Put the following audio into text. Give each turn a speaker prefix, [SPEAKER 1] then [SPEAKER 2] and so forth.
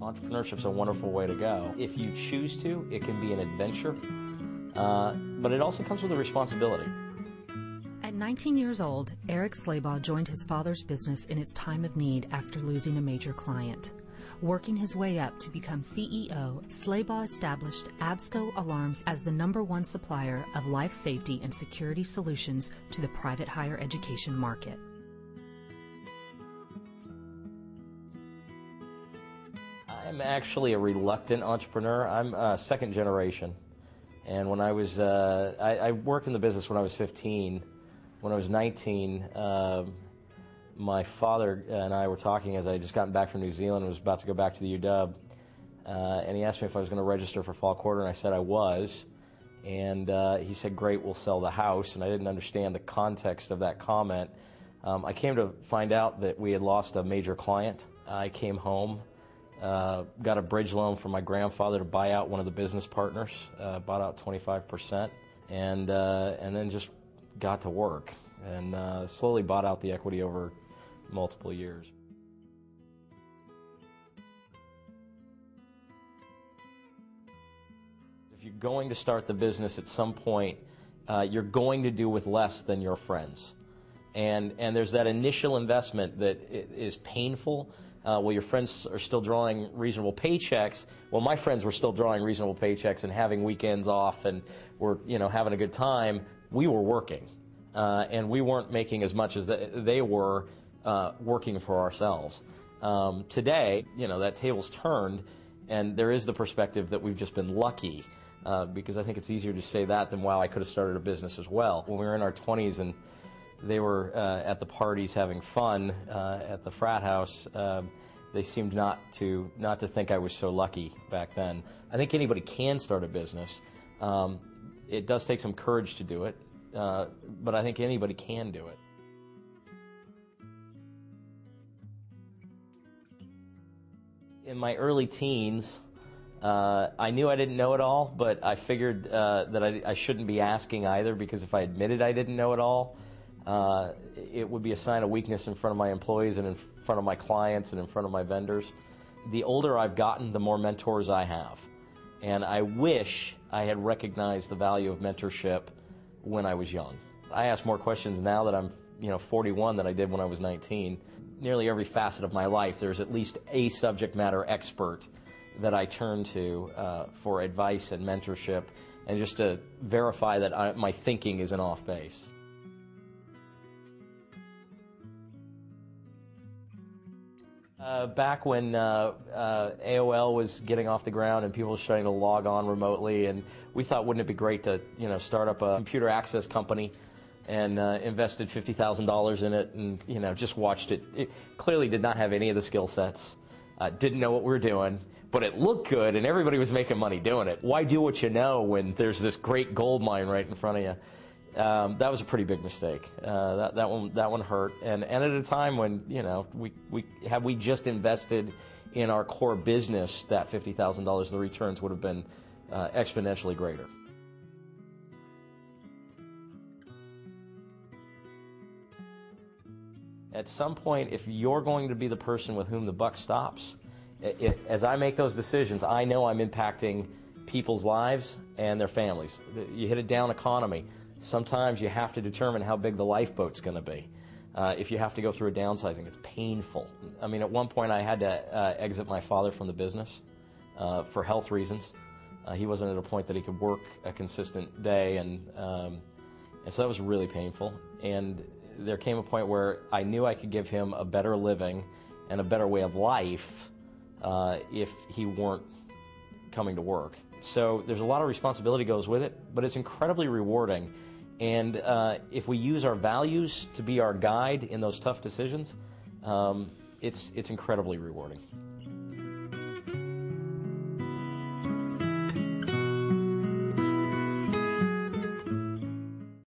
[SPEAKER 1] Entrepreneurship's a wonderful way to go. If you choose to, it can be an adventure, but it also comes with a responsibility.
[SPEAKER 2] At 19 years old, Erick Slabaugh joined his father's business in its time of need after losing a major client. Working his way up to become CEO, Slabaugh established Absco Alarms as the #1 supplier of life safety and security solutions to the private higher education market.
[SPEAKER 1] I'm actually a reluctant entrepreneur. I'm second generation. And when I was, I worked in the business when I was 15. When I was 19, my father and I were talking as I had just gotten back from New Zealand and was about to go back to the UW. And he asked me if I was going to register for fall quarter, and I said I was. And he said, great, we'll sell the house. And I didn't understand the context of that comment. I came to find out that we had lost a major client. I came home. Got a bridge loan from my grandfather to buy out one of the business partners, bought out 25%, and then just got to work and slowly bought out the equity over multiple years. If you're going to start the business at some point, you're going to do with less than your friends. And there's that initial investment that is painful. Well, your friends are still drawing reasonable paychecks. Well, my friends were still drawing reasonable paychecks and having weekends off and were, having a good time. We were working, and we weren't making as much as they were working for ourselves. Today, that table's turned, and there is the perspective that we've just been lucky, because I think it's easier to say that than, wow, I could have started a business as well. When we were in our 20s and they were at the parties having fun at the frat house, they seemed not to think I was so lucky back then. I think anybody can start a business. It does take some courage to do it, but I think anybody can do it. In my early teens, I knew I didn't know it all, but I figured that I shouldn't be asking either, because if I admitted I didn't know it all, it would be a sign of weakness in front of my employees and in front of my clients and in front of my vendors. The older I've gotten, the more mentors I have. And I wish I had recognized the value of mentorship when I was young. I ask more questions now that I'm 41 than I did when I was 19. Nearly every facet of my life, there's at least a subject matter expert that I turn to for advice and mentorship, and just to verify that my thinking isn't off base. Back when AOL was getting off the ground and people were starting to log on remotely, and we thought, wouldn't it be great to start up a computer access company, and invested $50,000 in it, and just watched it. It clearly did not have any of the skill sets, didn't know what we were doing, but it looked good and everybody was making money doing it. Why do what you know when there's this great gold mine right in front of you? That was a pretty big mistake. That one hurt, and at a time when had we just invested in our core business that $50,000, the returns would have been exponentially greater. At some point, if you're going to be the person with whom the buck stops, as I make those decisions, I know I'm impacting people's lives and their families. You hit a down economy. Sometimes you have to determine how big the lifeboat's going to be. If you have to go through a downsizing, it's painful. I mean, at one point I had to exit my father from the business for health reasons. He wasn't at a point that he could work a consistent day, and so that was really painful. And there came a point where I knew I could give him a better living and a better way of life if he weren't coming to work. So there's a lot of responsibility goes with it, but it's incredibly rewarding. And if we use our values to be our guide in those tough decisions, it's incredibly rewarding.